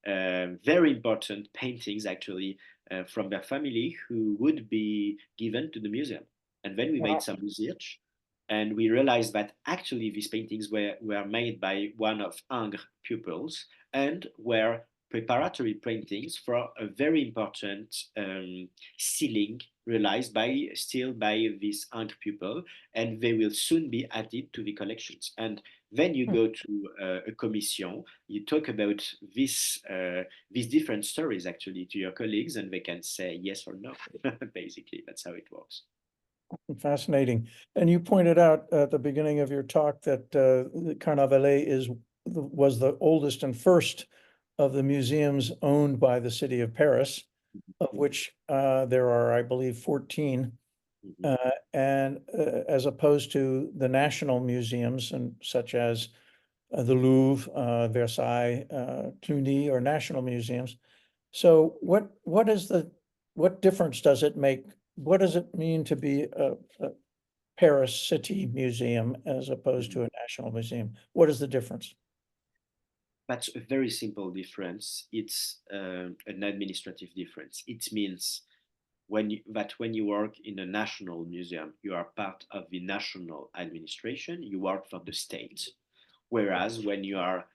very important paintings actually from their family who would be given to the museum. And then we made some research, and we realized that actually these paintings were made by one of Ingres' pupils and were preparatory paintings for a very important ceiling realized by this Ingres pupil, and they will soon be added to the collections. And then you go to a commission, you talk about these different stories actually to your colleagues, and they can say yes or no. Basically, that's how it works. Fascinating. And you pointed out at the beginning of your talk that the Carnavalet was the oldest and first of the museums owned by the city of Paris, of which there are, I believe, 14. And as opposed to the national museums, and such as the Louvre, Versailles, Cluny, or national museums. So what is the what difference does it make? What does it mean to be a Paris City Museum as opposed to a national museum? What is the difference? That's a very simple difference. It's an administrative difference. It means when you work in a national museum, you are part of the national administration. You work for the state. Whereas when you are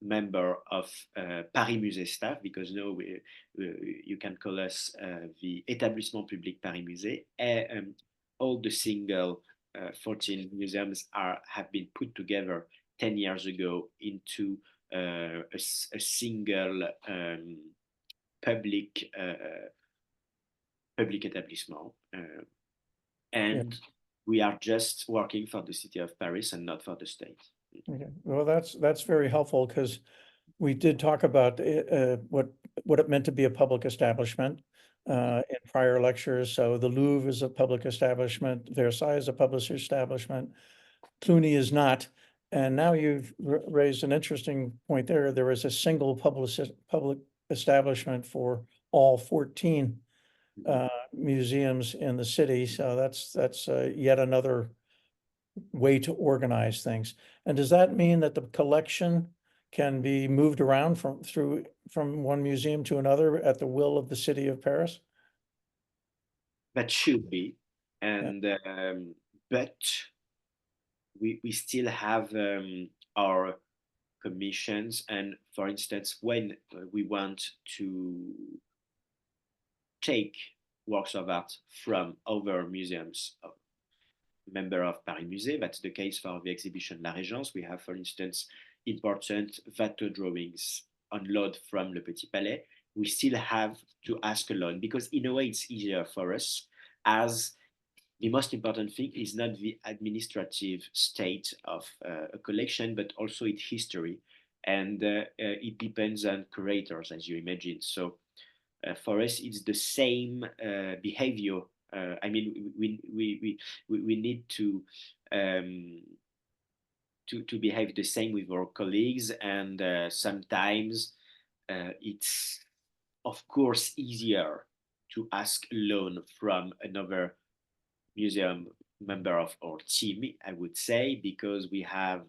member of Paris Musée staff, because you can call us the Établissement Public Paris Musée, all the single 14 museums have been put together 10 years ago into a single public établissement. And we are just working for the city of Paris and not for the state. Okay. Well, that's very helpful, because we did talk about what it meant to be a public establishment in prior lectures. So the Louvre is a public establishment, Versailles is a public establishment, Cluny is not. And now you've raised an interesting point there. There is a single public establishment for all 14 museums in the city. So that's yet another way to organize things. And does that mean that the collection can be moved around from one museum to another at the will of the city of Paris? That should be, and but we still have our commissions, and for instance, when we want to take works of art from other museums, member of Paris Musée, that's the case for the exhibition La Régence. We have, for instance, important Watteau drawings on loan from Le Petit Palais. We still have to ask a loan, because in a way it's easier for us, as the most important thing is not the administrative state of a collection, but also its history. And it depends on curators, as you imagine. So for us, it's the same behavior. I mean, we need to behave the same with our colleagues, and sometimes it's of course easier to ask a loan from another museum member of our team, I would say, because we have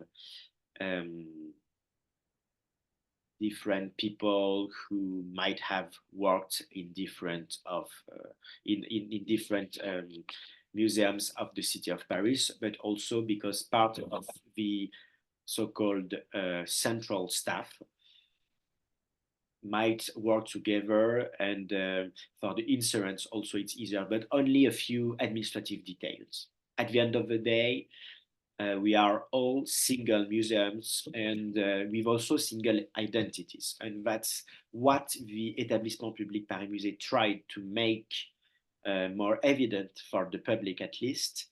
different people who might have worked in different museums of the city of Paris, but also because part of the so-called central staff might work together, and for the insurance also it's easier, but only a few administrative details. At the end of the day, we are all single museums, and we've also single identities, and that's what the Établissement Public Paris Musée tried to make more evident for the public, at least,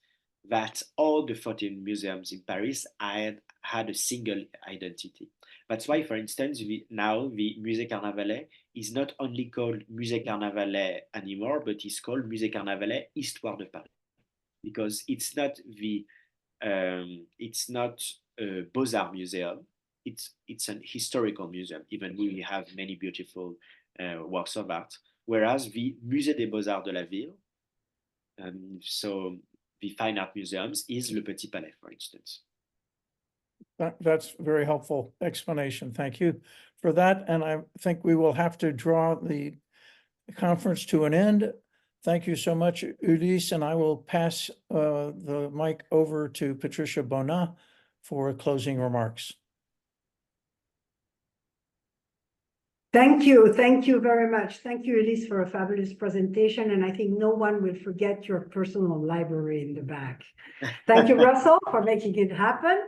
that all the 14 museums in Paris had a single identity. That's why, for instance, now the Musée Carnavalet is not only called Musée Carnavalet anymore, but it's called Musée Carnavalet Histoire de Paris, because it's not a Beaux-Arts museum. It's an historical museum, even though we have many beautiful works of art. Whereas the Musée des Beaux-Arts de la Ville, so the fine art museums, is Le Petit Palais, for instance. That's very helpful explanation. Thank you for that. And I think we will have to draw the conference to an end. Thank you so much, Ulysse, and I will pass the mic over to Patricia Bonin for closing remarks. Thank you very much. Thank you, Ulysse, for a fabulous presentation, and I think no one will forget your personal library in the back. Thank you, Russell, for making it happen.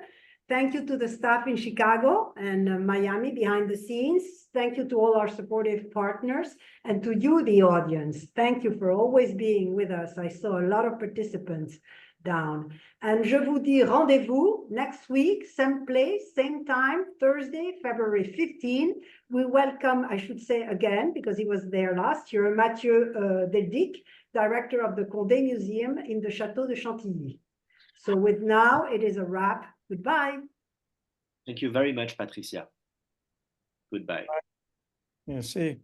Thank you to the staff in Chicago and Miami behind the scenes. Thank you to all our supportive partners, and to you, the audience. Thank you for always being with us. I saw a lot of participants down. And je vous dis rendezvous next week, same place, same time, Thursday, February 15. We welcome, I should say again, because he was there last year, Mathieu Deldic, director of the Condé Museum in the Château de Chantilly. So with now, it is a wrap. Goodbye. Thank you very much, Patricia. Goodbye. Yeah, see.